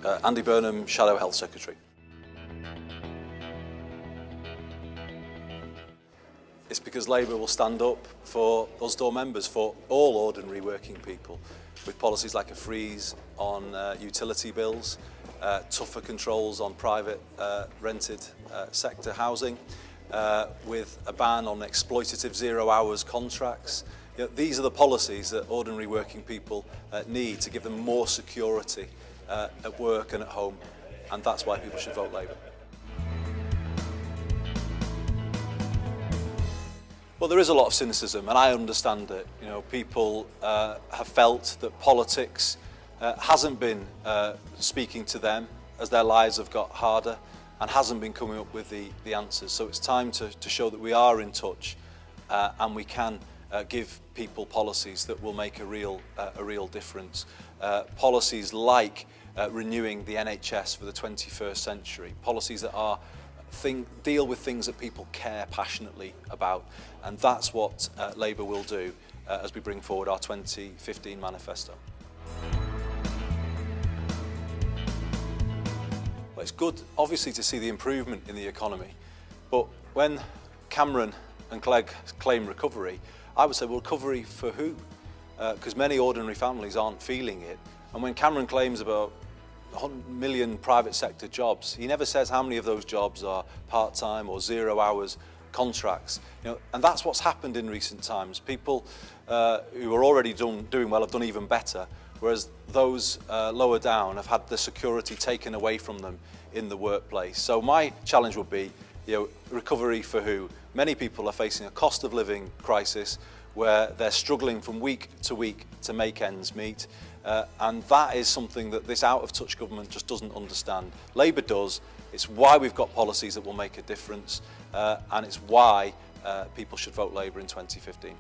Andy Burnham, Shadow Health Secretary. It's because Labour will stand up for us door members, for all ordinary working people, with policies like a freeze on utility bills, tougher controls on private rented sector housing, with a ban on exploitative 0 hours contracts. You know, these are the policies that ordinary working people need to give them more security at work and at home, and that's why people should vote Labour. Well, there is a lot of cynicism, and I understand it. You know, people have felt that politics hasn't been speaking to them as their lives have got harder and hasn't been coming up with the answers. So it's time to show that we are in touch and we can give people policies that will make a real difference. Policies like renewing the NHS for the 21st century, policies that are deal with things that people care passionately about, and that's what Labour will do as we bring forward our 2015 manifesto. Well, it's good, obviously, to see the improvement in the economy, but when Cameron and Clegg claim recovery, I would say, well, recovery for who? Because many ordinary families aren't feeling it, and when Cameron claims about 100 million private sector jobs, he never says how many of those jobs are part-time or 0 hours contracts. You know, and that's what's happened in recent times. People who are already doing well have done even better, whereas those lower down have had the security taken away from them in the workplace. So my challenge would be, you know, recovery for who? Many people are facing a cost of living crisis where they're struggling from week to make ends meet. And that is something that this out-of-touch government just doesn't understand. Labour does. It's why we've got policies that will make a difference, and it's why people should vote Labour in 2015.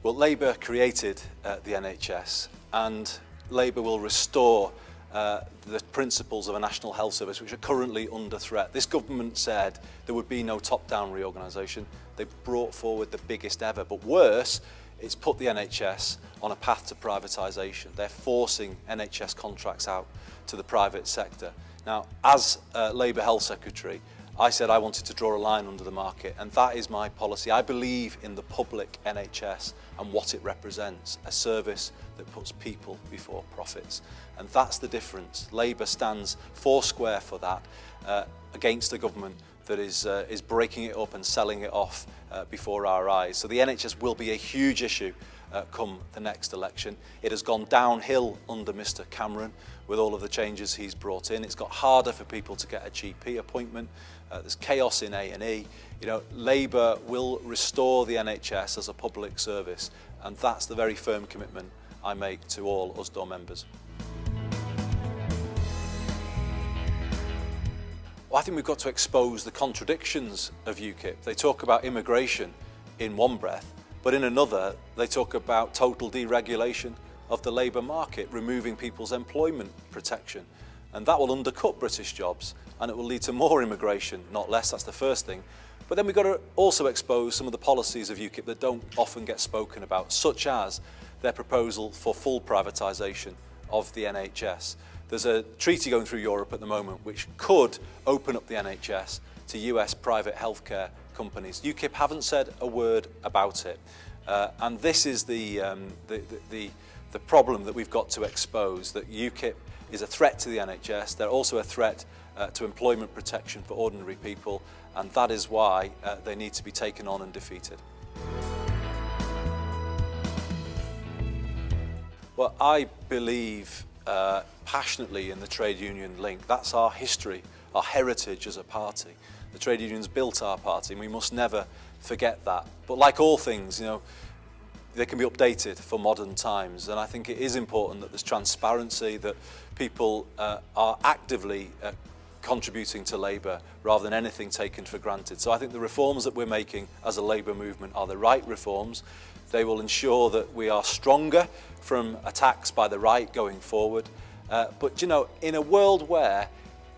Well, Labour created the NHS, and Labour will restore the principles of a National Health Service, which are currently under threat. This government said there would be no top-down reorganisation. They brought forward the biggest ever, but worse, it's put the NHS on a path to privatisation. They're forcing NHS contracts out to the private sector. Now, as Labour Health Secretary, I said I wanted to draw a line under the market, and that is my policy. I believe in the public NHS and what it represents, a service that puts people before profits. And that's the difference. Labour stands foursquare for that against a government that is breaking it up and selling it off before our eyes. So the NHS will be a huge issue come the next election. It has gone downhill under Mr Cameron with all of the changes he's brought in. It's got harder for people to get a GP appointment. There's chaos in A&E. You know, Labour will restore the NHS as a public service, and that's the very firm commitment I make to all us door members. Well, I think we've got to expose the contradictions of UKIP. They talk about immigration in one breath, but in another, they talk about total deregulation of the labour market, removing people's employment protection. And that will undercut British jobs, and it will lead to more immigration, not less. That's the first thing. But then we've got to also expose some of the policies of UKIP that don't often get spoken about, such as their proposal for full privatisation of the NHS. There's a treaty going through Europe at the moment which could open up the NHS to US private healthcare companies. UKIP haven't said a word about it, and this is the problem that we've got to expose, that UKIP is a threat to the NHS. They're also a threat to employment protection for ordinary people, and that is why they need to be taken on and defeated. Well, I believe passionately in the trade union link. That's our history, our heritage as a party. The trade unions built our party, and we must never forget that. But like all things, you know, they can be updated for modern times, and I think it is important that there's transparency, that people are actively contributing to Labour rather than anything taken for granted. So I think the reforms that we're making as a Labour movement are the right reforms. They will ensure that we are stronger from attacks by the right going forward. But you know, in a world where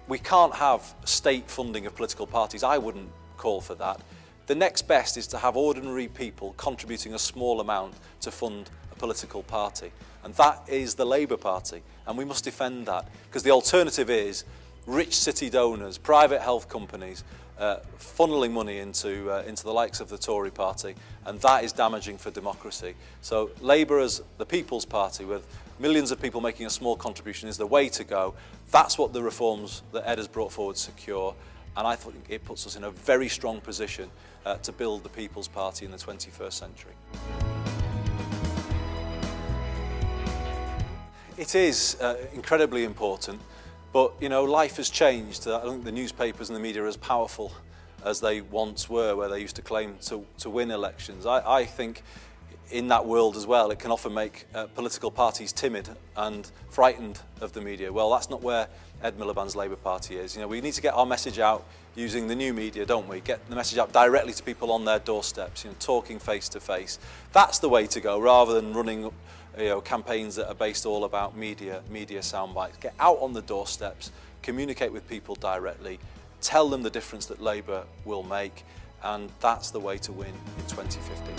we can't have state funding of political parties, I wouldn't call for that. The next best is to have ordinary people contributing a small amount to fund a political party, and that is the Labour Party, and we must defend that, because the alternative is rich city donors, private health companies, funneling money into the likes of the Tory party, and that is damaging for democracy. So Labour as the People's Party, with millions of people making a small contribution, is the way to go. That's what the reforms that Ed has brought forward secure, and I think it puts us in a very strong position to build the People's Party in the 21st century. It is incredibly important. But, you know, life has changed. I don't think the newspapers and the media are as powerful as they once were, where they used to claim to win elections. I think in that world as well, it can often make political parties timid and frightened of the media. Well, that's not where Ed Miliband's Labour Party is. You know, we need to get our message out using the new media, don't we? Get the message out directly to people on their doorsteps, you know, talking face to face. That's the way to go, rather than running campaigns that are based all about media sound bites. Get out on the doorsteps, communicate with people directly, tell them the difference that Labour will make, and that's the way to win in 2015.